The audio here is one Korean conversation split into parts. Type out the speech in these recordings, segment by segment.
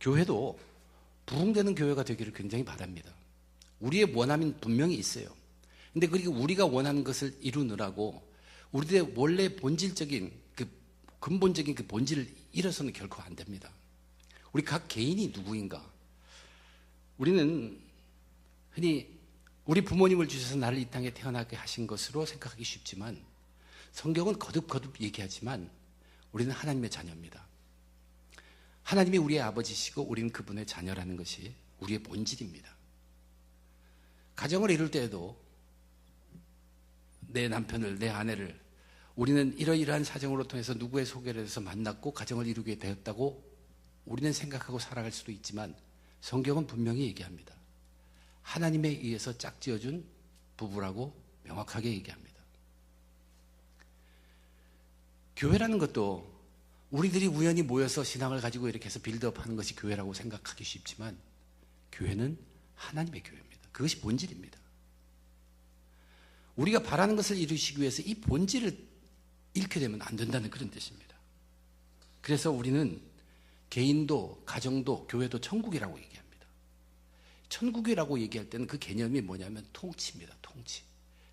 교회도 부흥되는 교회가 되기를 굉장히 바랍니다. 우리의 원함은 분명히 있어요. 근데 그리고 우리가 원하는 것을 이루느라고 우리의 원래 본질적인 근본적인 그 본질을 잃어서는 결코 안 됩니다. 우리 각 개인이 누구인가? 우리는 흔히 우리 부모님을 주셔서 나를 이 땅에 태어나게 하신 것으로 생각하기 쉽지만 성경은 거듭거듭 얘기하지만 우리는 하나님의 자녀입니다. 하나님이 우리의 아버지시고 우리는 그분의 자녀라는 것이 우리의 본질입니다. 가정을 이룰 때에도 내 남편을, 내 아내를 우리는 이러이러한 사정으로 통해서 누구의 소개를 해서 만났고 가정을 이루게 되었다고 우리는 생각하고 살아갈 수도 있지만 성경은 분명히 얘기합니다. 하나님에 의해서 짝지어준 부부라고 명확하게 얘기합니다. 교회라는 것도 우리들이 우연히 모여서 신앙을 가지고 이렇게 해서 빌드업하는 것이 교회라고 생각하기 쉽지만 교회는 하나님의 교회입니다. 그것이 본질입니다. 우리가 바라는 것을 이루시기 위해서 이 본질을 잃게 되면 안 된다는 그런 뜻입니다. 그래서 우리는 개인도 가정도 교회도 천국이라고 얘기합니다. 천국이라고 얘기할 때는 그 개념이 뭐냐면 통치입니다. 통치.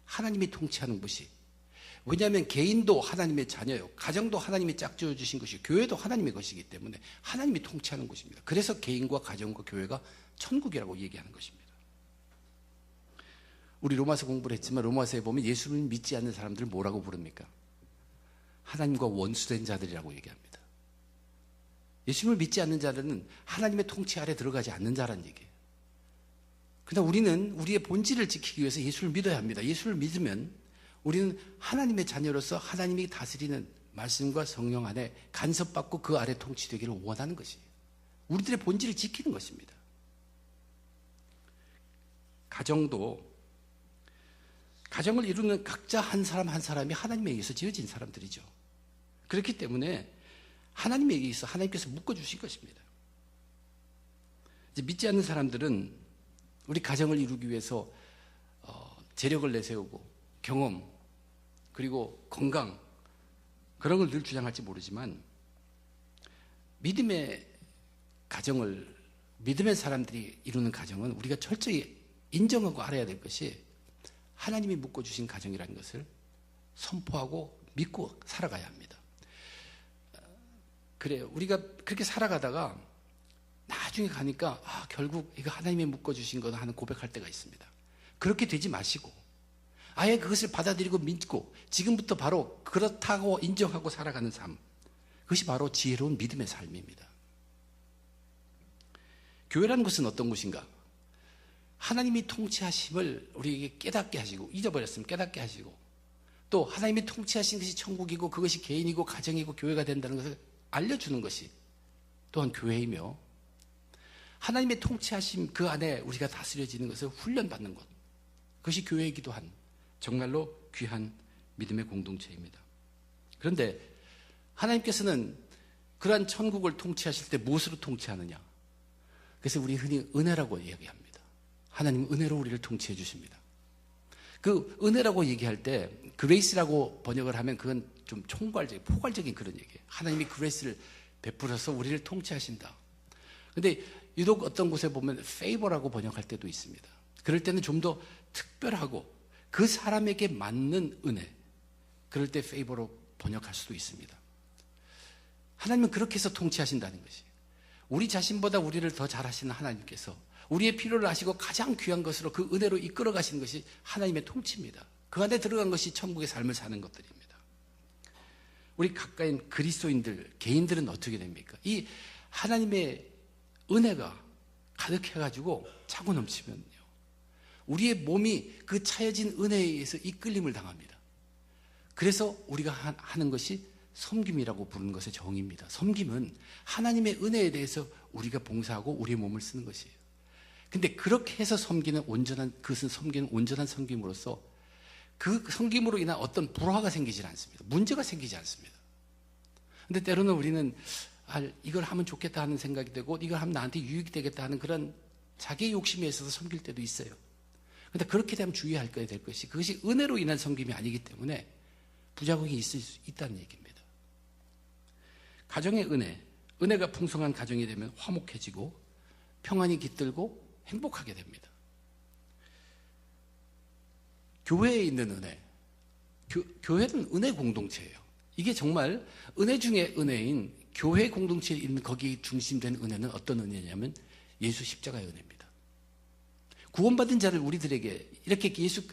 하나님이 통치하는 것이. 왜냐하면 개인도 하나님의 자녀요. 가정도 하나님이 짝지어 주신 것이고 교회도 하나님의 것이기 때문에 하나님이 통치하는 것입니다. 그래서 개인과 가정과 교회가 천국이라고 얘기하는 것입니다. 우리 로마서 공부를 했지만 로마서에 보면 예수를 믿지 않는 사람들을 뭐라고 부릅니까? 하나님과 원수된 자들이라고 얘기합니다. 예수님을 믿지 않는 자들은 하나님의 통치 아래 들어가지 않는 자라는 얘기예요. 그러나 우리는 우리의 본질을 지키기 위해서 예수를 믿어야 합니다. 예수를 믿으면 우리는 하나님의 자녀로서 하나님이 다스리는 말씀과 성령 안에 간섭받고 그 아래 통치되기를 원하는 것이에요. 우리들의 본질을 지키는 것입니다. 가정을 이루는 각자 한 사람 한 사람이 하나님에 의해서 지어진 사람들이죠. 그렇기 때문에 하나님에 의해서 하나님께서 묶어주신 것입니다. 이제 믿지 않는 사람들은 우리 가정을 이루기 위해서 재력을 내세우고 경험 그리고 건강 그런 걸 늘 주장할지 모르지만 믿음의 사람들이 이루는 가정은 우리가 철저히 인정하고 알아야 될 것이 하나님이 묶어주신 가정이라는 것을 선포하고 믿고 살아가야 합니다. 그래요. 우리가 그렇게 살아가다가 나중에 가니까 결국 이거 하나님이 묶어주신 거다 하는 고백할 때가 있습니다. 그렇게 되지 마시고 아예 그것을 받아들이고 믿고 지금부터 바로 그렇다고 인정하고 살아가는 삶, 그것이 바로 지혜로운 믿음의 삶입니다. 교회라는 것은 어떤 곳인가? 하나님이 통치하심을 우리에게 깨닫게 하시고 잊어버렸으면 깨닫게 하시고 또 하나님이 통치하신 것이 천국이고 그것이 개인이고 가정이고 교회가 된다는 것을 알려주는 것이 또한 교회이며 하나님의 통치하심 그 안에 우리가 다스려지는 것을 훈련받는 것, 그것이 교회이기도 한 정말로 귀한 믿음의 공동체입니다. 그런데 하나님께서는 그러한 천국을 통치하실 때 무엇으로 통치하느냐? 그래서 우리 흔히 은혜라고 얘기합니다. 하나님은 은혜로 우리를 통치해 주십니다. 그 은혜라고 얘기할 때 그레이스라고 번역을 하면 그건 좀 총괄적인 포괄적인 그런 얘기예요. 하나님이 그레이스를 베풀어서 우리를 통치하신다. 근데 유독 어떤 곳에 보면 페이버라고 번역할 때도 있습니다. 그럴 때는 좀 더 특별하고 그 사람에게 맞는 은혜, 그럴 때 페이버로 번역할 수도 있습니다. 하나님은 그렇게 해서 통치하신다는 것이에요. 우리 자신보다 우리를 더 잘하시는 하나님께서 우리의 필요를 아시고 가장 귀한 것으로 그 은혜로 이끌어 가시는 것이 하나님의 통치입니다. 그 안에 들어간 것이 천국의 삶을 사는 것들입니다. 우리 가까인 그리스도인들, 개인들은 어떻게 됩니까? 이 하나님의 은혜가 가득해가지고 차고 넘치면요, 우리의 몸이 그 차여진 은혜에 의해서 이끌림을 당합니다. 그래서 우리가 하는 것이 섬김이라고 부르는 것의 정의입니다. 섬김은 하나님의 은혜에 대해서 우리가 봉사하고 우리의 몸을 쓰는 것이에요. 근데 그렇게 해서 그것은 섬기는 온전한 섬김으로서 그 섬김으로 인한 어떤 불화가 생기지 않습니다. 문제가 생기지 않습니다. 근데 때로는 우리는 이걸 하면 좋겠다 하는 생각이 되고 이걸 하면 나한테 유익이 되겠다 하는 그런 자기의 욕심에 있어서 섬길 때도 있어요. 근데 그렇게 되면 주의할 거야 될 것이 그것이 은혜로 인한 섬김이 아니기 때문에 부작용이 있을 수 있다는 얘기입니다. 가정의 은혜, 은혜가 풍성한 가정이 되면 화목해지고 평안이 깃들고 행복하게 됩니다. 교회에 있는 은혜, 교회는 은혜 공동체예요. 이게 정말 은혜 중에 은혜인 교회 공동체에 있는 거기에 중심된 은혜는 어떤 은혜냐면 예수 십자가의 은혜입니다. 구원받은 자를 우리들에게 이렇게 예수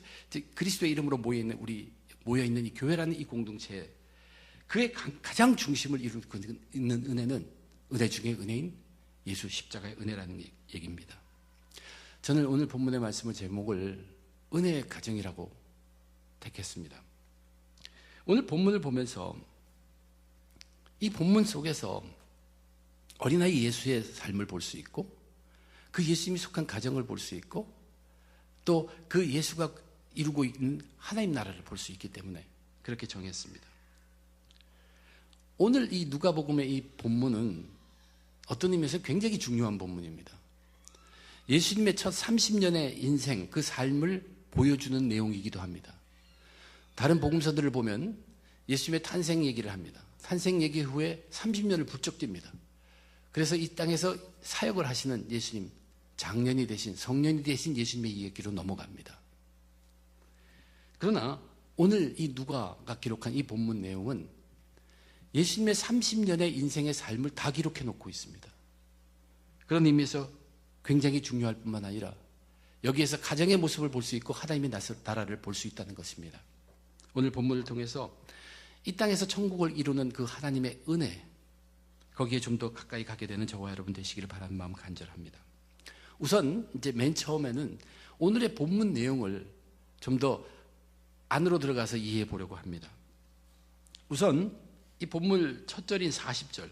그리스도의 이름으로 모여있는 이 교회라는 이 공동체에 그의 가장 중심을 이루고 있는 은혜는 은혜 중에 은혜인 예수 십자가의 은혜라는 얘기입니다. 저는 오늘 본문의 말씀의 제목을 은혜의 가정이라고 택했습니다. 오늘 본문을 보면서 이 본문 속에서 어린아이 예수의 삶을 볼 수 있고 그 예수님이 속한 가정을 볼 수 있고 또 그 예수가 이루고 있는 하나님 나라를 볼 수 있기 때문에 그렇게 정했습니다. 오늘 이 누가복음의 이 본문은 어떤 의미에서 굉장히 중요한 본문입니다. 예수님의 첫 30년의 인생, 그 삶을 보여주는 내용이기도 합니다. 다른 복음서들을 보면 예수님의 탄생 얘기를 합니다. 탄생 얘기 후에 30년을 부쩍 뜁니다. 그래서 이 땅에서 사역을 하시는 예수님, 장년이 되신, 성년이 되신 예수님의 이야기로 넘어갑니다. 그러나 오늘 이 누가가 기록한 이 본문 내용은 예수님의 30년의 인생의 삶을 다 기록해 놓고 있습니다. 그런 의미에서 굉장히 중요할 뿐만 아니라 여기에서 가정의 모습을 볼 수 있고 하나님의 나라를 볼 수 있다는 것입니다. 오늘 본문을 통해서 이 땅에서 천국을 이루는 그 하나님의 은혜, 거기에 좀 더 가까이 가게 되는 저와 여러분 되시기를 바라는 마음 간절합니다. 우선 이제 맨 처음에는 오늘의 본문 내용을 좀 더 안으로 들어가서 이해해 보려고 합니다. 우선 이 본문 첫 절인 40절,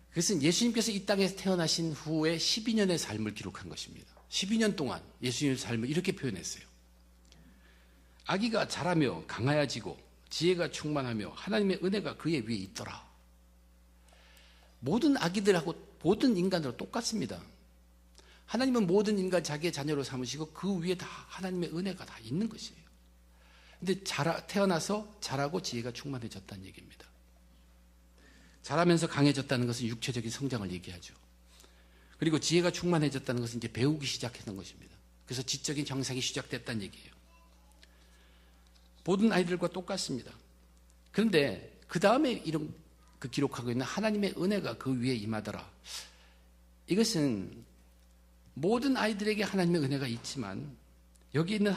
그것은 예수님께서 이 땅에 태어나신 후에 12년의 삶을 기록한 것입니다. 12년 동안 예수님의 삶을 이렇게 표현했어요. 아기가 자라며 강하여지고 지혜가 충만하며 하나님의 은혜가 그의 위에 있더라. 모든 아기들하고 모든 인간들하고 똑같습니다. 하나님은 모든 인간 자기의 자녀로 삼으시고 그 위에 다 하나님의 은혜가 다 있는 것이에요. 근데 태어나서 자라고 지혜가 충만해졌다는 얘기입니다. 자라면서 강해졌다는 것은 육체적인 성장을 얘기하죠. 그리고 지혜가 충만해졌다는 것은 이제 배우기 시작했던 것입니다. 그래서 지적인 형상이 시작됐다는 얘기예요. 모든 아이들과 똑같습니다. 그런데 그 다음에 이런 기록하고 있는 하나님의 은혜가 그 위에 임하더라. 이것은 모든 아이들에게 하나님의 은혜가 있지만 여기 있는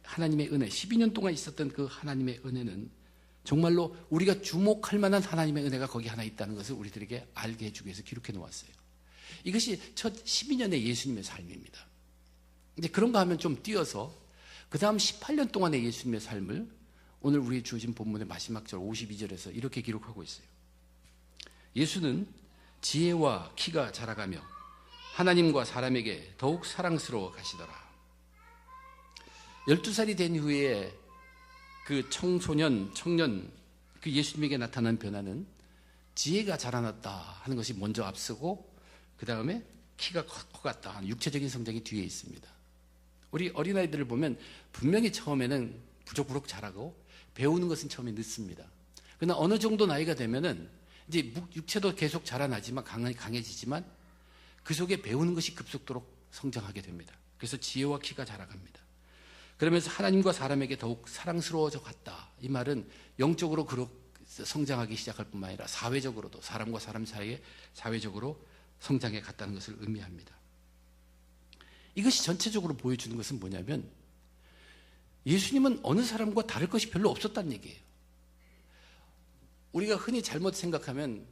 하나님의 은혜, 12년 동안 있었던 그 하나님의 은혜는 정말로 우리가 주목할 만한 하나님의 은혜가 거기 하나 있다는 것을 우리들에게 알게 해주기 위해서 기록해 놓았어요. 이것이 첫 12년의 예수님의 삶입니다. 이제 그런가 하면 좀 띄어서 그 다음 18년 동안의 예수님의 삶을 오늘 우리 주어진 본문의 마지막 절 52절에서 이렇게 기록하고 있어요. 예수는 지혜와 키가 자라가며 하나님과 사람에게 더욱 사랑스러워 가시더라. 12살이 된 후에 그 청년, 그 예수님에게 나타난 변화는 지혜가 자라났다 하는 것이 먼저 앞서고 그 다음에 키가 커갔다 하는 육체적인 성장이 뒤에 있습니다. 우리 어린아이들을 보면 분명히 처음에는 부쩍부쩍 자라고 배우는 것은 처음에 늦습니다. 그러나 어느 정도 나이가 되면은 이제 육체도 계속 자라나지만 강해지지만 그 속에 배우는 것이 급속도로 성장하게 됩니다. 그래서 지혜와 키가 자라갑니다. 그러면서 하나님과 사람에게 더욱 사랑스러워져 갔다. 이 말은 영적으로 성장하기 시작할 뿐만 아니라 사회적으로도 사람과 사람 사이에 사회적으로 성장해 갔다는 것을 의미합니다. 이것이 전체적으로 보여주는 것은 뭐냐면 예수님은 어느 사람과 다를 것이 별로 없었다는 얘기예요. 우리가 흔히 잘못 생각하면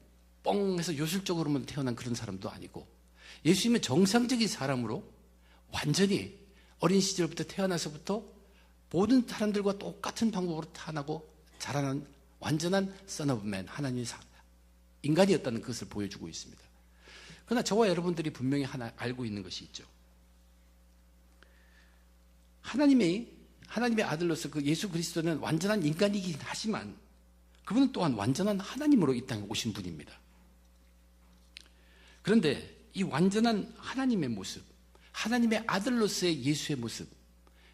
뻥해서 요술적으로만 태어난 그런 사람도 아니고 예수님은 정상적인 사람으로 완전히 어린 시절부터 태어나서부터 모든 사람들과 똑같은 방법으로 태어나고 자라난 완전한 Son of Man, 하나님의 인간이었다는 것을 보여주고 있습니다. 그러나 저와 여러분들이 분명히 하나 알고 있는 것이 있죠. 하나님의 아들로서 그 예수 그리스도는 완전한 인간이긴 하지만 그분은 또한 완전한 하나님으로 이 땅에 오신 분입니다. 그런데 이 완전한 하나님의 모습, 하나님의 아들로서의 예수의 모습,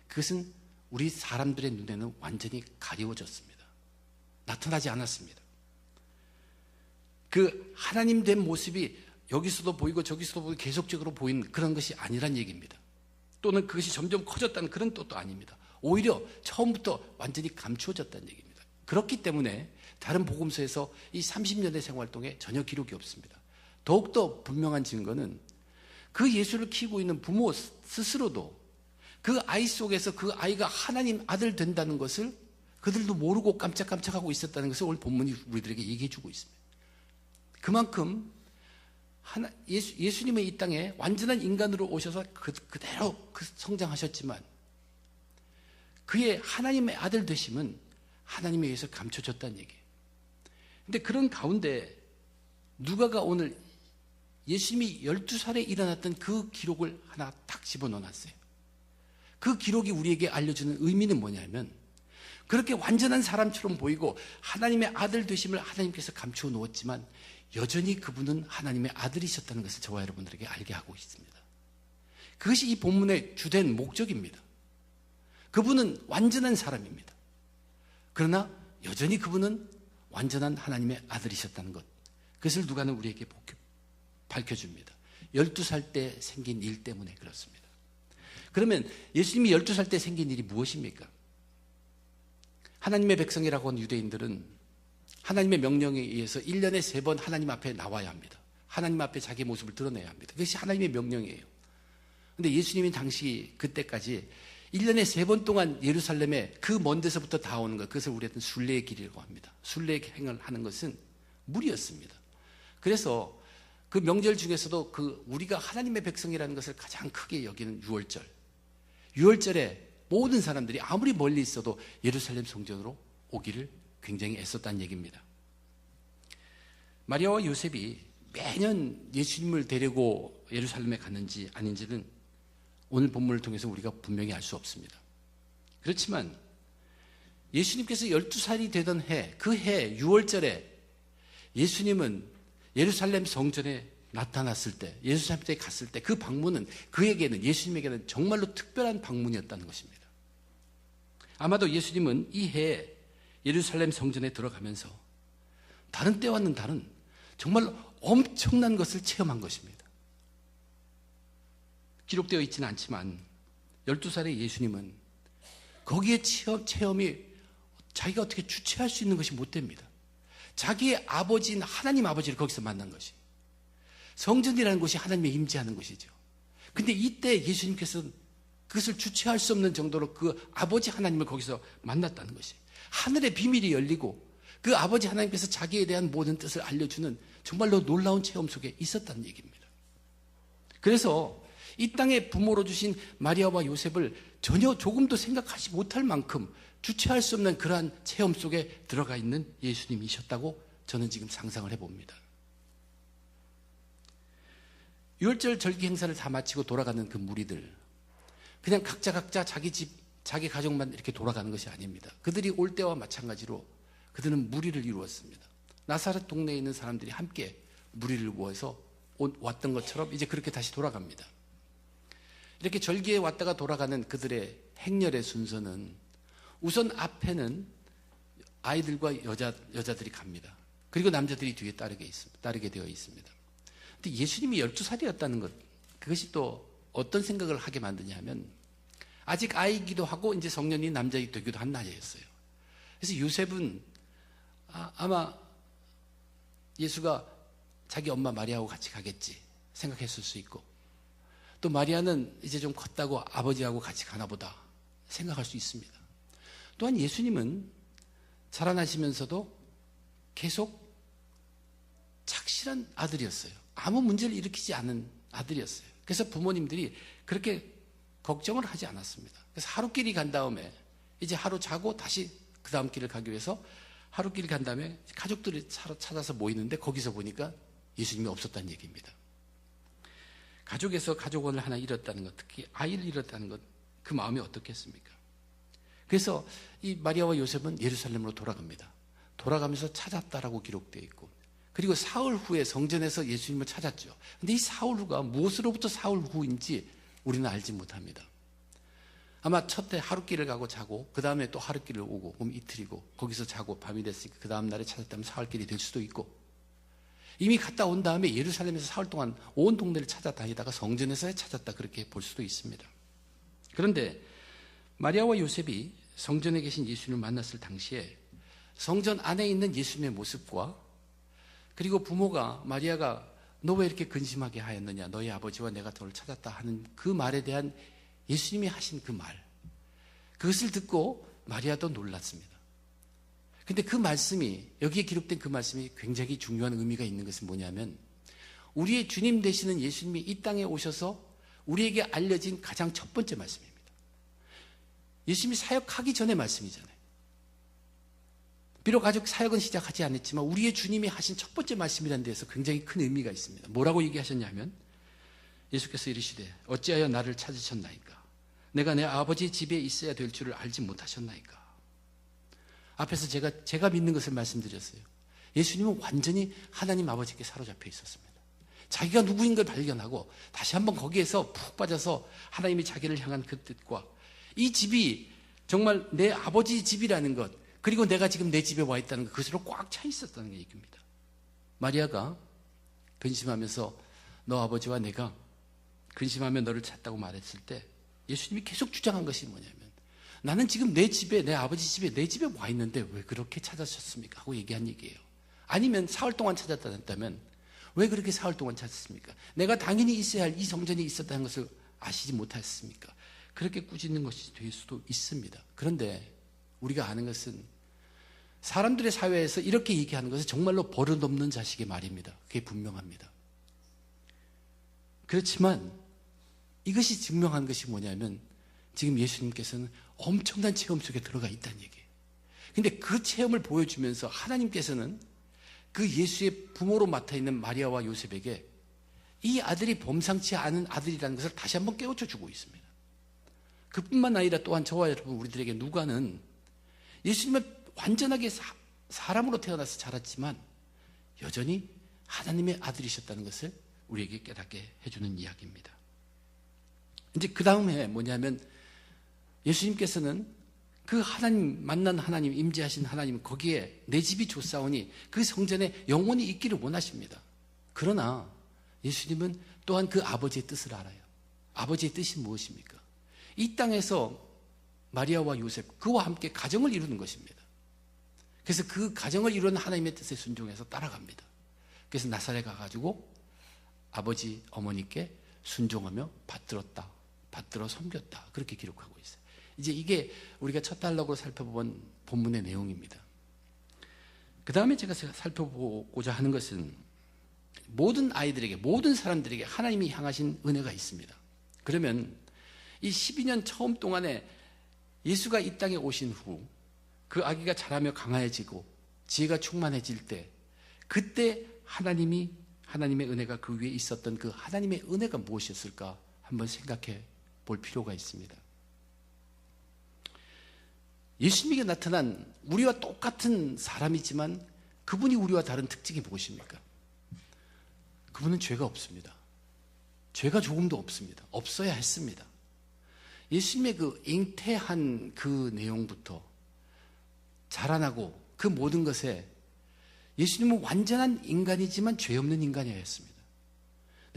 그것은 우리 사람들의 눈에는 완전히 가려워졌습니다. 나타나지 않았습니다. 그 하나님 된 모습이 여기서도 보이고 저기서도 보이고 계속적으로 보이는 그런 것이 아니란 얘기입니다. 또는 그것이 점점 커졌다는 그런 뜻도 아닙니다. 오히려 처음부터 완전히 감추어졌다는 얘기입니다. 그렇기 때문에 다른 복음서에서 이 30년의 생활동에 전혀 기록이 없습니다. 더욱더 분명한 증거는 그 예수를 키우고 있는 부모 스스로도 그 아이 속에서 그 아이가 하나님 아들 된다는 것을 그들도 모르고 깜짝깜짝하고 있었다는 것을 오늘 본문이 우리들에게 얘기해 주고 있습니다. 그만큼 예수님의 이 땅에 완전한 인간으로 오셔서 그대로 성장하셨지만 그의 하나님의 아들 되심은 하나님에 의해서 감춰졌다는 얘기예요. 그런데 그런 가운데 누가가 오늘 예수님이 12살에 일어났던 그 기록을 하나 딱 집어넣어놨어요. 그 기록이 우리에게 알려주는 의미는 뭐냐면 그렇게 완전한 사람처럼 보이고 하나님의 아들 되심을 하나님께서 감추어 놓았지만 여전히 그분은 하나님의 아들이셨다는 것을 저와 여러분들에게 알게 하고 있습니다. 그것이 이 본문의 주된 목적입니다. 그분은 완전한 사람입니다. 그러나 여전히 그분은 완전한 하나님의 아들이셨다는 것, 그것을 누가는 우리에게 밝혀줍니다. 12살 때 생긴 일 때문에 그렇습니다. 그러면 예수님이 12살 때 생긴 일이 무엇입니까? 하나님의 백성이라고 하는 유대인들은 하나님의 명령에 의해서 1년에 3번 하나님 앞에 나와야 합니다. 하나님 앞에 자기의 모습을 드러내야 합니다. 그것이 하나님의 명령이에요. 그런데 예수님이 당시 그때까지 1년에 3번 동안 예루살렘에 그 먼 데서부터 다 오는 것, 그것을 우리는 순례의 길이라고 합니다. 순례의 행을 하는 것은 무리였습니다. 그래서 그 명절 중에서도 우리가 하나님의 백성이라는 것을 가장 크게 여기는 유월절에 모든 사람들이 아무리 멀리 있어도 예루살렘 성전으로 오기를 굉장히 애썼다는 얘기입니다. 마리아와 요셉이 매년 예수님을 데리고 예루살렘에 갔는지 아닌지는 오늘 본문을 통해서 우리가 분명히 알 수 없습니다. 그렇지만 예수님께서 12살이 되던 해, 그 해 6월절에 예수님은 예루살렘 성전에 나타났을 때, 예루살렘에 갔을 때 그 방문은 그에게는, 예수님에게는 정말로 특별한 방문이었다는 것입니다. 아마도 예수님은 이 해에 예루살렘 성전에 들어가면서 다른 때와는 다른 정말 엄청난 것을 체험한 것입니다. 기록되어 있지는 않지만 12살의 예수님은 거기에 체험이 자기가 어떻게 주체할 수 있는 것이 못 됩니다. 자기의 아버지인 하나님 아버지를 거기서 만난 것이, 성전이라는 곳이 하나님의 임재하는 곳이죠. 근데 이때 예수님께서는 그것을 주체할 수 없는 정도로 그 아버지 하나님을 거기서 만났다는 것이, 하늘의 비밀이 열리고 그 아버지 하나님께서 자기에 대한 모든 뜻을 알려주는 정말로 놀라운 체험 속에 있었다는 얘기입니다. 그래서 이 땅에 부모로 주신 마리아와 요셉을 전혀 조금도 생각하지 못할 만큼 주체할 수 없는 그러한 체험 속에 들어가 있는 예수님이셨다고 저는 지금 상상을 해봅니다. 6월절 절기 행사를 다 마치고 돌아가는 그 무리들, 그냥 각자 자기 집, 자기 가족만 이렇게 돌아가는 것이 아닙니다. 그들이 올 때와 마찬가지로 그들은 무리를 이루었습니다. 나사렛 동네에 있는 사람들이 함께 무리를 모아서 왔던 것처럼 이제 그렇게 다시 돌아갑니다. 이렇게 절기에 왔다가 돌아가는 그들의 행렬의 순서는 우선 앞에는 아이들과 여자들이 갑니다. 그리고 남자들이 뒤에 따르게 되어 있습니다. 근데 예수님이 12살이었다는 것, 그것이 또 어떤 생각을 하게 만드냐 하면 아직 아이기도 하고 이제 성년이 남자이 되기도 한 나이였어요. 그래서 요셉은 아마 예수가 자기 엄마 마리아하고 같이 가겠지 생각했을 수 있고, 또 마리아는 이제 좀 컸다고 아버지하고 같이 가나 보다 생각할 수 있습니다. 또한 예수님은 자라나시면서도 계속 착실한 아들이었어요. 아무 문제를 일으키지 않은 아들이었어요. 그래서 부모님들이 그렇게 걱정을 하지 않았습니다. 그래서 하루길이 간 다음에 이제 하루 자고 다시 그 다음 길을 가기 위해서 하루길 간 다음에 가족들이 찾아서 모이는데 거기서 보니까 예수님이 없었다는 얘기입니다. 가족에서 가족원을 하나 잃었다는 것, 특히 아이를 잃었다는 것, 그 마음이 어떻겠습니까? 그래서 이 마리아와 요셉은 예루살렘으로 돌아갑니다. 돌아가면서 찾았다라고 기록되어 있고, 그리고 사흘 후에 성전에서 예수님을 찾았죠. 근데 이 사흘 후가 무엇으로부터 사흘 후인지 우리는 알지 못합니다. 아마 첫 해 하루길을 가고 자고 그 다음에 또 하루길을 오고 그럼 이틀이고 거기서 자고 밤이 됐으니까 그 다음 날에 찾았다면 사흘길이 될 수도 있고, 이미 갔다 온 다음에 예루살렘에서 사흘 동안 온 동네를 찾아다니다가 성전에서 찾았다, 그렇게 볼 수도 있습니다. 그런데 마리아와 요셉이 성전에 계신 예수님을 만났을 당시에 성전 안에 있는 예수님의 모습과, 그리고 부모가 마리아가 너 왜 이렇게 근심하게 하였느냐, 너희 아버지와 내가 너를 찾았다 하는 그 말에 대한 예수님이 하신 그 말, 그것을 듣고 마리아도 놀랐습니다. 근데 그 말씀이, 여기에 기록된 그 말씀이 굉장히 중요한 의미가 있는 것은 뭐냐면, 우리의 주님 되시는 예수님이 이 땅에 오셔서 우리에게 알려진 가장 첫 번째 말씀입니다. 예수님이 사역하기 전의 말씀이잖아요. 비록 아직 사역은 시작하지 않았지만 우리의 주님이 하신 첫 번째 말씀이라는 데에서 굉장히 큰 의미가 있습니다. 뭐라고 얘기하셨냐면, 예수께서 이르시되 어찌하여 나를 찾으셨나이까? 내가 내 아버지 집에 있어야 될 줄을 알지 못하셨나이까? 앞에서 제가 믿는 것을 말씀드렸어요. 예수님은 완전히 하나님 아버지께 사로잡혀 있었습니다. 자기가 누구인 걸 발견하고 다시 한번 거기에서 푹 빠져서 하나님이 자기를 향한 그 뜻과, 이 집이 정말 내 아버지 집이라는 것, 그리고 내가 지금 내 집에 와 있다는 것, 그것으로 꽉 차 있었다는 얘기입니다. 마리아가 근심하면서 너 아버지와 내가 근심하며 너를 찾다고 말했을 때 예수님이 계속 주장한 것이 뭐냐면, 나는 지금 내 집에, 내 아버지 집에, 내 집에 와 있는데 왜 그렇게 찾으셨습니까? 하고 얘기한 얘기예요. 아니면 사흘 동안 찾았다 했다면 왜 그렇게 사흘 동안 찾았습니까? 내가 당연히 있어야 할 이 성전이 있었다는 것을 아시지 못하셨습니까? 그렇게 꾸짖는 것이 될 수도 있습니다. 그런데 우리가 아는 것은, 사람들의 사회에서 이렇게 얘기하는 것은 정말로 버릇없는 자식의 말입니다. 그게 분명합니다. 그렇지만 이것이 증명한 것이 뭐냐면, 지금 예수님께서는 엄청난 체험 속에 들어가 있다는 얘기예요. 근데 그 체험을 보여주면서 하나님께서는 그 예수의 부모로 맡아있는 마리아와 요셉에게 이 아들이 범상치 않은 아들이라는 것을 다시 한번 깨우쳐 주고 있습니다. 그뿐만 아니라 또한 저와 여러분, 우리들에게 누가는 예수님은 완전하게 사람으로 태어나서 자랐지만 여전히 하나님의 아들이셨다는 것을 우리에게 깨닫게 해주는 이야기입니다. 이제 그 다음에 뭐냐면, 예수님께서는 그 하나님, 만난 하나님, 임재하신 하나님, 거기에 내 집이 좋사오니 그 성전에 영원히 있기를 원하십니다. 그러나 예수님은 또한 그 아버지의 뜻을 알아요. 아버지의 뜻이 무엇입니까? 이 땅에서 마리아와 요셉, 그와 함께 가정을 이루는 것입니다. 그래서 그 가정을 이루는 하나님의 뜻에 순종해서 따라갑니다. 그래서 나사렛에 가가지고 아버지, 어머니께 순종하며 받들어 섬겼다, 그렇게 기록하고 있어요. 이제 이게 우리가 첫 단락으로 살펴본 본문의 내용입니다. 그 다음에 제가 살펴보고자 하는 것은, 모든 아이들에게, 모든 사람들에게 하나님이 향하신 은혜가 있습니다. 그러면 이 12년 처음 동안에 예수가 이 땅에 오신 후 그 아기가 자라며 강화해지고 지혜가 충만해질 때, 그때 하나님의 은혜가 그 위에 있었던 그 하나님의 은혜가 무엇이었을까 한번 생각해 볼 필요가 있습니다. 예수님에게 나타난 우리와 똑같은 사람이지만 그분이 우리와 다른 특징이 무엇입니까? 그분은 죄가 없습니다. 죄가 조금도 없습니다. 없어야 했습니다. 예수님의 그 잉태한 그 내용부터 자라나고 그 모든 것에 예수님은 완전한 인간이지만 죄 없는 인간이었습니다.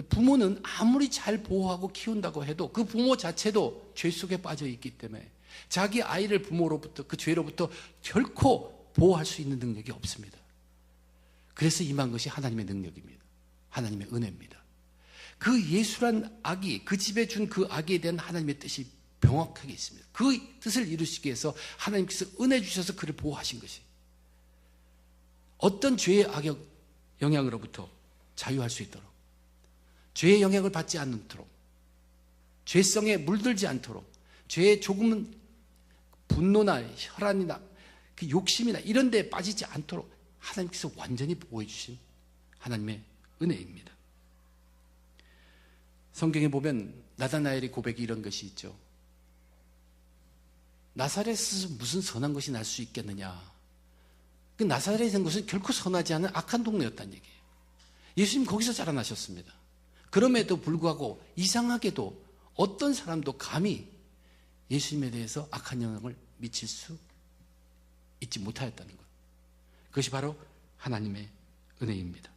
부모는 아무리 잘 보호하고 키운다고 해도 그 부모 자체도 죄 속에 빠져 있기 때문에 자기 아이를 부모로부터, 그 죄로부터 결코 보호할 수 있는 능력이 없습니다. 그래서 임한 것이 하나님의 능력입니다. 하나님의 은혜입니다. 그 예수란 아기, 그 집에 준 그 아기에 대한 하나님의 뜻이 명확하게 있습니다. 그 뜻을 이루시기 위해서 하나님께서 은혜 주셔서 그를 보호하신 것이, 어떤 죄의 영향으로부터 자유할 수 있도록, 죄의 영향을 받지 않도록, 죄성에 물들지 않도록, 죄의 조금은 분노나 혈안이나 그 욕심이나 이런 데에 빠지지 않도록 하나님께서 완전히 보호해 주신 하나님의 은혜입니다. 성경에 보면 나다나엘의 고백이 이런 것이 있죠. 나사렛에서 무슨 선한 것이 날 수 있겠느냐. 그 나사렛에 있는 것은 결코 선하지 않은 악한 동네였다는 얘기예요. 예수님 거기서 자라나셨습니다. 그럼에도 불구하고 이상하게도 어떤 사람도 감히 예수님에 대해서 악한 영향을 미칠 수 있지 못하였다는 것. 그것이 바로 하나님의 은혜입니다.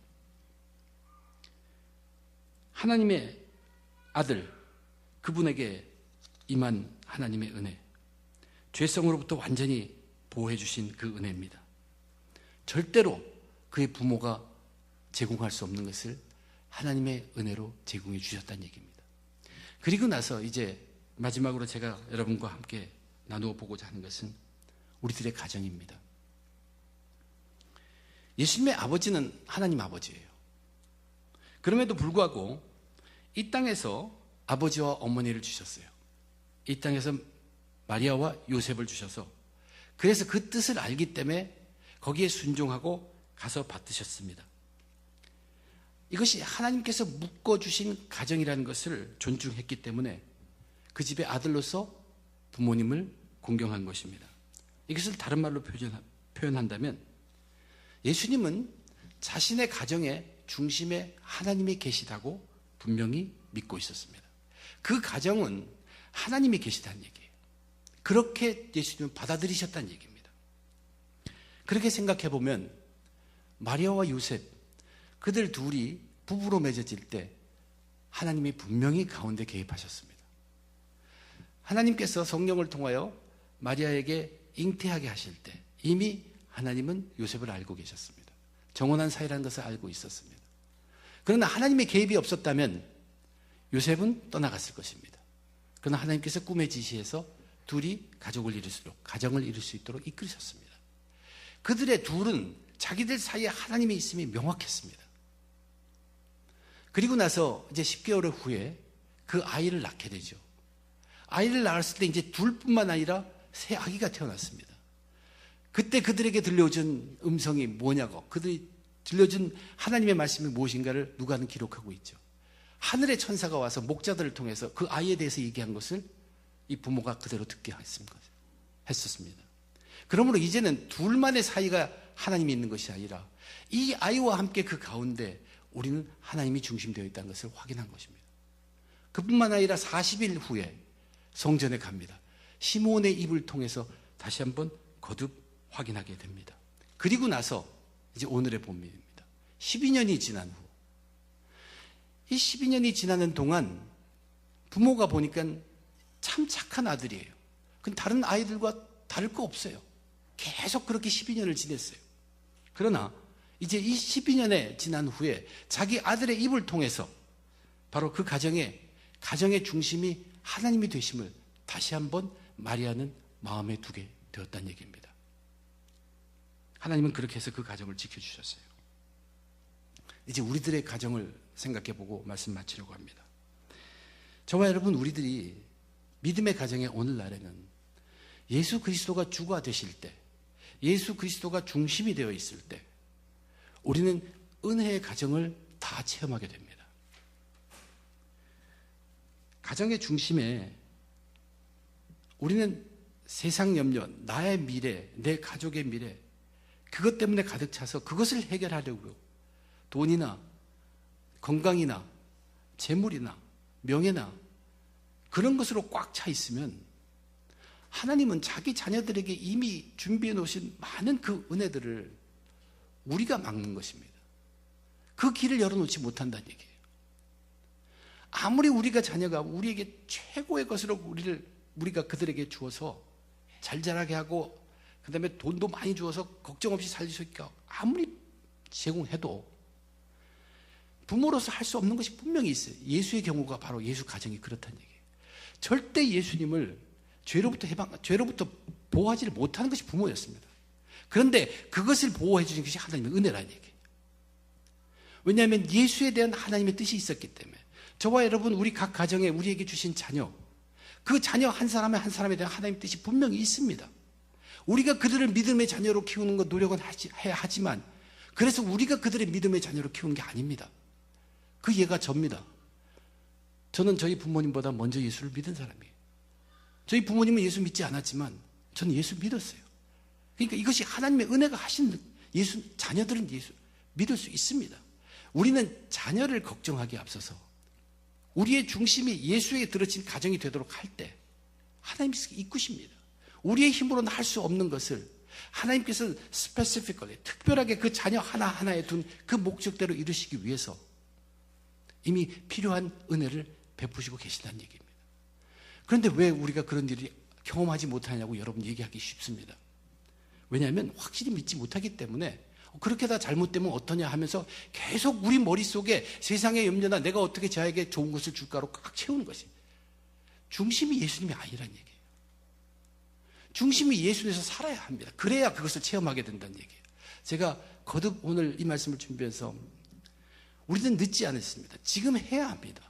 하나님의 아들, 그분에게 임한 하나님의 은혜, 죄성으로부터 완전히 보호해 주신 그 은혜입니다. 절대로 그의 부모가 제공할 수 없는 것을 하나님의 은혜로 제공해 주셨다는 얘기입니다. 그리고 나서 이제 마지막으로 제가 여러분과 함께 나누어 보고자 하는 것은 우리들의 가정입니다. 예수님의 아버지는 하나님 아버지예요. 그럼에도 불구하고 이 땅에서 아버지와 어머니를 주셨어요. 이 땅에서 마리아와 요셉을 주셔서, 그래서 그 뜻을 알기 때문에 거기에 순종하고 가서 받으셨습니다. 이것이 하나님께서 묶어주신 가정이라는 것을 존중했기 때문에 그 집의 아들로서 부모님을 공경한 것입니다. 이것을 다른 말로 표현한다면 예수님은 자신의 가정의 중심에 하나님이 계시다고 분명히 믿고 있었습니다. 그 가정은 하나님이 계시다는 얘기예요. 그렇게 예수님은 받아들이셨다는 얘기입니다. 그렇게 생각해 보면 마리아와 요셉, 그들 둘이 부부로 맺어질 때 하나님이 분명히 가운데 개입하셨습니다. 하나님께서 성령을 통하여 마리아에게 잉태하게 하실 때 이미 하나님은 요셉을 알고 계셨습니다. 정혼한 사이라는 것을 알고 있었습니다. 그러나 하나님의 개입이 없었다면 요셉은 떠나갔을 것입니다. 그러나 하나님께서 꿈에 지시해서 둘이 가정을 이룰 수 있도록 이끌으셨습니다. 그들의 둘은 자기들 사이에 하나님의 있음이 명확했습니다. 그리고 나서 이제 10개월 후에 그 아이를 낳게 되죠. 아이를 낳았을 때 이제 둘뿐만 아니라 새 아기가 태어났습니다. 그때 그들에게 들려준 음성이 뭐냐고, 그들이 들려준 하나님의 말씀이 무엇인가를 누가는 기록하고 있죠. 하늘의 천사가 와서 목자들을 통해서 그 아이에 대해서 얘기한 것을 이 부모가 그대로 듣게 했었습니다. 그러므로 이제는 둘만의 사이가 하나님이 있는 것이 아니라 이 아이와 함께 그 가운데 우리는 하나님이 중심되어 있다는 것을 확인한 것입니다. 그뿐만 아니라 40일 후에 성전에 갑니다. 시몬의 입을 통해서 다시 한번 거듭 확인하게 됩니다. 그리고 나서 이제 오늘의 본문입니다. 12년이 지난 후, 이 12년이 지나는 동안 부모가 보니까 참 착한 아들이에요. 그건 다른 아이들과 다를 거 없어요. 계속 그렇게 12년을 지냈어요. 그러나 이제 이 12년에 지난 후에 자기 아들의 입을 통해서 바로 그 가정의 중심이 하나님이 되심을 다시 한번 마리아는 마음에 두게 되었다는 얘기입니다. 하나님은 그렇게 해서 그 가정을 지켜주셨어요. 이제 우리들의 가정을 생각해보고 말씀 마치려고 합니다. 저와 여러분, 우리들이 믿음의 가정의 오늘날에는 예수 그리스도가 주가 되실 때, 예수 그리스도가 중심이 되어 있을 때 우리는 은혜의 가정을 다 체험하게 됩니다. 가정의 중심에 우리는 세상 염려, 나의 미래, 내 가족의 미래, 그것 때문에 가득 차서 그것을 해결하려고 돈이나 건강이나 재물이나 명예나 그런 것으로 꽉 차 있으면 하나님은 자기 자녀들에게 이미 준비해 놓으신 많은 그 은혜들을 우리가 막는 것입니다. 그 길을 열어놓지 못한다는 얘기예요. 아무리 우리가 자녀가 우리에게 최고의 것으로 우리가 그들에게 주어서 잘 자라게 하고 그 다음에 돈도 많이 주어서 걱정 없이 살릴 수 있게 아무리 제공해도 부모로서 할 수 없는 것이 분명히 있어요. 예수의 경우가 바로 예수 가정이 그렇다는 얘기예요. 절대 예수님을 죄로부터 보호하지를 못하는 것이 부모였습니다. 그런데 그것을 보호해 주신 것이 하나님의 은혜라는 얘기예요. 왜냐하면 예수에 대한 하나님의 뜻이 있었기 때문에 저와 여러분, 우리 각 가정에 우리에게 주신 자녀, 그 자녀 한 사람에 한 사람에 대한 하나님의 뜻이 분명히 있습니다. 우리가 그들을 믿음의 자녀로 키우는 것 노력은 해야 하지만 그래서 우리가 그들의 믿음의 자녀로 키우는 게 아닙니다. 그 예가 접니다. 저는 저희 부모님보다 먼저 예수를 믿은 사람이에요. 저희 부모님은 예수 믿지 않았지만 저는 예수 믿었어요. 그러니까 이것이 하나님의 은혜가 하신 자녀들은 예수 믿을 수 있습니다. 우리는 자녀를 걱정하기에 앞서서 우리의 중심이 예수에게 들어진 가정이 되도록 할 때 하나님께서 이끄십니다. 우리의 힘으로는 할 수 없는 것을 하나님께서 specifically, 특별하게 그 자녀 하나하나에 둔 그 목적대로 이루시기 위해서 이미 필요한 은혜를 베푸시고 계신다는 얘기입니다. 그런데 왜 우리가 그런 일을 경험하지 못하냐고 여러분 얘기하기 쉽습니다. 왜냐하면 확실히 믿지 못하기 때문에 그렇게 다 잘못되면 어떠냐 하면서 계속 우리 머릿속에 세상의 염려나 내가 어떻게 저에게 좋은 것을 줄까로 꽉 채우는 것이 중심이 예수님이 아니란 얘기예요. 중심이 예수님에서 살아야 합니다. 그래야 그것을 체험하게 된다는 얘기예요. 제가 거듭 오늘 이 말씀을 준비해서 우리는 늦지 않았습니다. 지금 해야 합니다.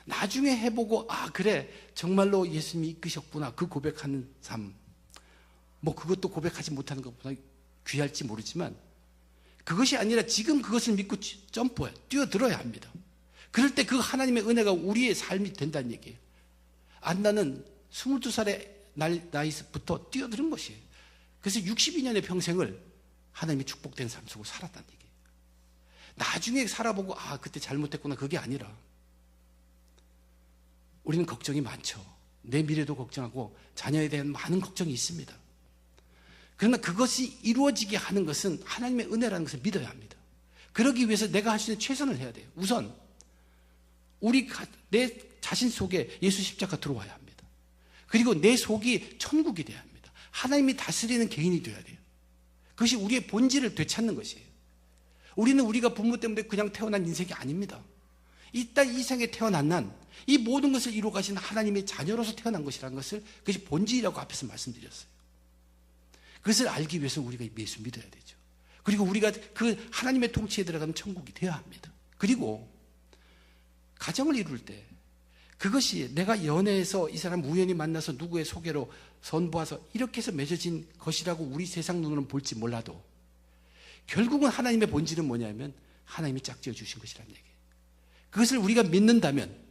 나중에 해보고 그래 정말로 예수님이 이끄셨구나 그 고백하는 삶 그것도 고백하지 못하는 것보다 귀할지 모르지만 그것이 아니라 지금 그것을 믿고 점프해 뛰어들어야 합니다. 그럴 때 그 하나님의 은혜가 우리의 삶이 된다는 얘기예요. 안나는 22살의 나이부터 뛰어드는 것이에요. 그래서 62년의 평생을 하나님이 축복된 삶 속으로 살았다는 얘기예요. 나중에 살아보고 그때 잘못했구나 그게 아니라 우리는 걱정이 많죠. 내 미래도 걱정하고 자녀에 대한 많은 걱정이 있습니다. 그러나 그것이 이루어지게 하는 것은 하나님의 은혜라는 것을 믿어야 합니다. 그러기 위해서 내가 할 수 있는 최선을 해야 돼요. 우선 내 자신 속에 예수 십자가 들어와야 합니다. 그리고 내 속이 천국이 돼야 합니다. 하나님이 다스리는 개인이 되어야 돼요. 그것이 우리의 본질을 되찾는 것이에요. 우리는 우리가 부모 때문에 그냥 태어난 인생이 아닙니다. 이 세상에 태어난 난 이 모든 것을 이루어 가신 하나님의 자녀로서 태어난 것이라는 것을 그것이 본질이라고 앞에서 말씀드렸어요. 그것을 알기 위해서 우리가 예수 믿어야 되죠. 그리고 우리가 그 하나님의 통치에 들어가면 천국이 되어야 합니다. 그리고 가정을 이룰 때 그것이 내가 연애해서 이 사람 우연히 만나서 누구의 소개로 선보아서 이렇게 해서 맺어진 것이라고 우리 세상 눈으로는 볼지 몰라도 결국은 하나님의 본질은 뭐냐면 하나님이 짝지어 주신 것이라는 얘기예요. 그것을 우리가 믿는다면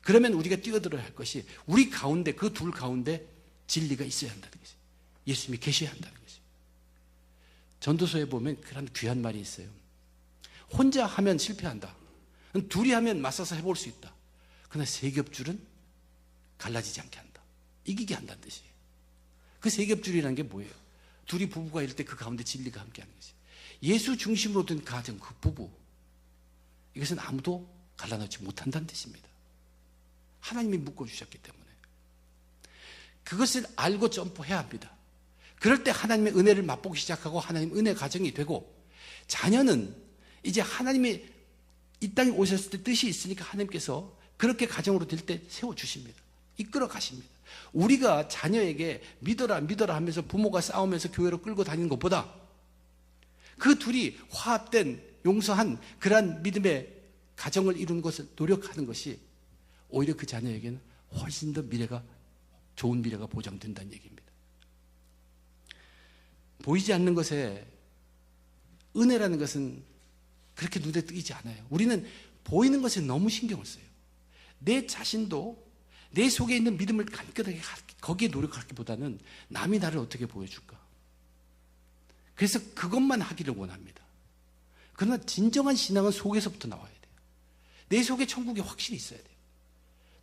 그러면 우리가 뛰어들어야 할 것이 우리 가운데 그 둘 가운데 진리가 있어야 한다는 것이에요. 예수님이 계셔야 한다는 것이에요. 전도서에 보면 그런 귀한 말이 있어요. 혼자 하면 실패한다. 둘이 하면 맞서서 해볼 수 있다. 그러나 세 겹줄은 갈라지지 않게 한다. 이기게 한다는 뜻이에요. 그 세 겹줄이라는 게 뭐예요? 둘이 부부가 이럴 때 그 가운데 진리가 함께하는 것이에요. 예수 중심으로 된 가정, 그 부부 이것은 아무도 갈라놓지 못한다는 뜻입니다. 하나님이 묶어주셨기 때문에 그것을 알고 점프해야 합니다. 그럴 때 하나님의 은혜를 맛보기 시작하고 하나님 은혜 가정이 되고 자녀는 이제 하나님이 이 땅에 오셨을 때 뜻이 있으니까 하나님께서 그렇게 가정으로 될 때 세워주십니다. 이끌어 가십니다. 우리가 자녀에게 믿어라 믿어라 하면서 부모가 싸우면서 교회로 끌고 다니는 것보다 그 둘이 화합된 용서한 그러한 믿음의 가정을 이루는 것을 노력하는 것이 오히려 그 자녀에게는 훨씬 더 좋은 미래가 보장된다는 얘기입니다. 보이지 않는 것에 은혜라는 것은 그렇게 눈에 띄지 않아요. 우리는 보이는 것에 너무 신경을 써요. 내 자신도 내 속에 있는 믿음을 간결하게 거기에 노력하기보다는 남이 나를 어떻게 보여줄까. 그래서 그것만 하기를 원합니다. 그러나 진정한 신앙은 속에서부터 나와야 돼요. 내 속에 천국이 확실히 있어야 돼요.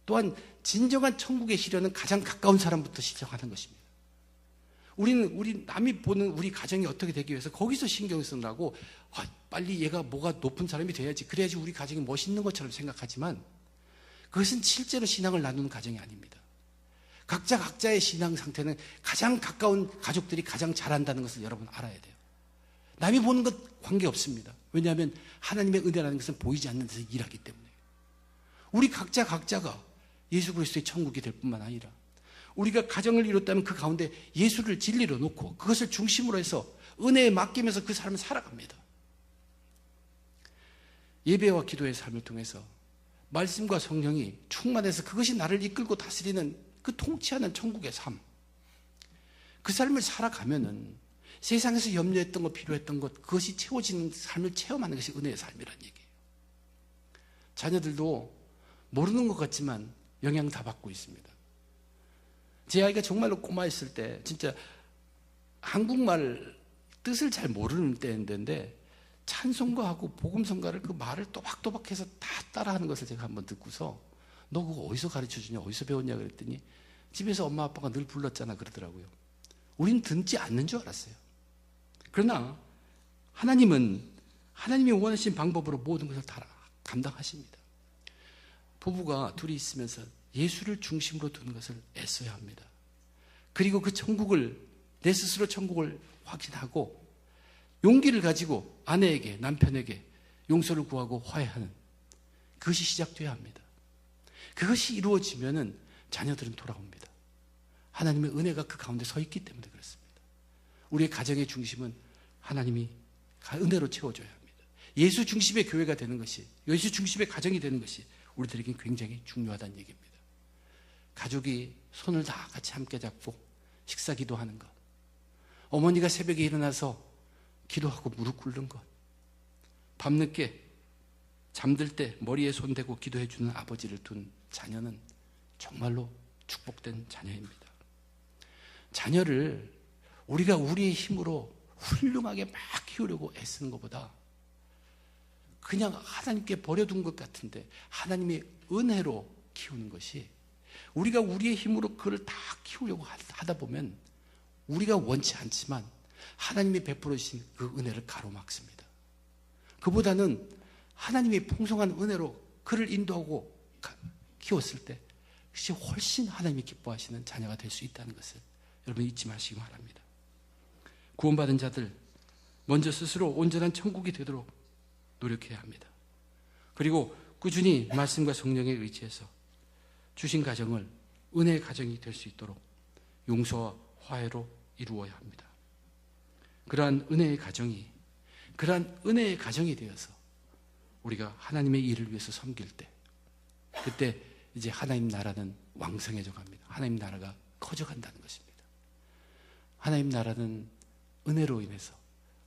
또한 진정한 천국의 시련은 가장 가까운 사람부터 시작하는 것입니다. 우리 남이 보는 우리 가정이 어떻게 되기 위해서 거기서 신경을 쓰느라고 빨리 얘가 뭐가 높은 사람이 돼야지 그래야지 우리 가정이 멋있는 것처럼 생각하지만 그것은 실제로 신앙을 나누는 가정이 아닙니다. 각자의 신앙 상태는 가장 가까운 가족들이 가장 잘한다는 것을 여러분 알아야 돼요. 남이 보는 것 관계없습니다. 왜냐하면 하나님의 은혜라는 것은 보이지 않는 데서 일하기 때문에 우리 각자가 예수 그리스도의 천국이 될 뿐만 아니라 우리가 가정을 이뤘다면 그 가운데 예수를 진리로 놓고 그것을 중심으로 해서 은혜에 맡기면서 그 삶을 살아갑니다. 예배와 기도의 삶을 통해서 말씀과 성령이 충만해서 그것이 나를 이끌고 다스리는 그 통치하는 천국의 삶, 그 삶을 살아가면은 세상에서 염려했던 것, 필요했던 것, 그것이 채워지는 삶을 체험하는 것이 은혜의 삶이라는 얘기예요. 자녀들도 모르는 것 같지만 영향 다 받고 있습니다. 제 아이가 정말로 꼬마였을 때 진짜 한국말 뜻을 잘 모르는 때인데 찬송가하고 복음성가를 그 말을 또박또박해서 다 따라하는 것을 제가 한번 듣고서 너 그거 어디서 가르쳐주냐, 어디서 배웠냐 그랬더니 집에서 엄마 아빠가 늘 불렀잖아 그러더라고요. 우린 듣지 않는 줄 알았어요. 그러나 하나님이 원하신 방법으로 모든 것을 다 감당하십니다. 부부가 둘이 있으면서 예수를 중심으로 두는 것을 애써야 합니다. 그리고 그 천국을, 내 스스로 천국을 확신하고 용기를 가지고 아내에게, 남편에게 용서를 구하고 화해하는, 그것이 시작돼야 합니다. 그것이 이루어지면은 자녀들은 돌아옵니다. 하나님의 은혜가 그 가운데 서 있기 때문에 그렇습니다. 우리의 가정의 중심은 하나님이 은혜로 채워줘야 합니다. 예수 중심의 교회가 되는 것이, 예수 중심의 가정이 되는 것이 우리들에게 굉장히 중요하다는 얘기입니다. 가족이 손을 다 같이 함께 잡고 식사 기도하는 것, 어머니가 새벽에 일어나서 기도하고 무릎 꿇는 것, 밤늦게 잠들 때 머리에 손대고 기도해 주는 아버지를 둔 자녀는 정말로 축복된 자녀입니다. 자녀를 우리가 우리의 힘으로 훌륭하게 막 키우려고 애쓰는 것보다 그냥 하나님께 버려둔 것 같은데 하나님의 은혜로 키우는 것이, 우리가 우리의 힘으로 그걸 다 키우려고 하다 보면 우리가 원치 않지만 하나님이 베풀어 주신 그 은혜를 가로막습니다. 그보다는 하나님이 풍성한 은혜로 그를 인도하고 키웠을 때 그것이 훨씬 하나님이 기뻐하시는 자녀가 될 수 있다는 것을 여러분 잊지 마시기 바랍니다. 구원받은 자들 먼저 스스로 온전한 천국이 되도록 노력해야 합니다. 그리고 꾸준히 말씀과 성령에 의지해서 주신 가정을 은혜의 가정이 될 수 있도록 용서와 화해로 이루어야 합니다. 그러한 은혜의 가정이 되어서 우리가 하나님의 일을 위해서 섬길 때, 그때 이제 하나님 나라는 왕성해져 갑니다. 하나님 나라가 커져간다는 것입니다. 하나님 나라는 은혜로 인해서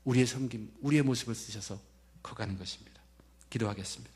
우리의 섬김, 우리의 모습을 쓰셔서 커가는 것입니다. 기도하겠습니다.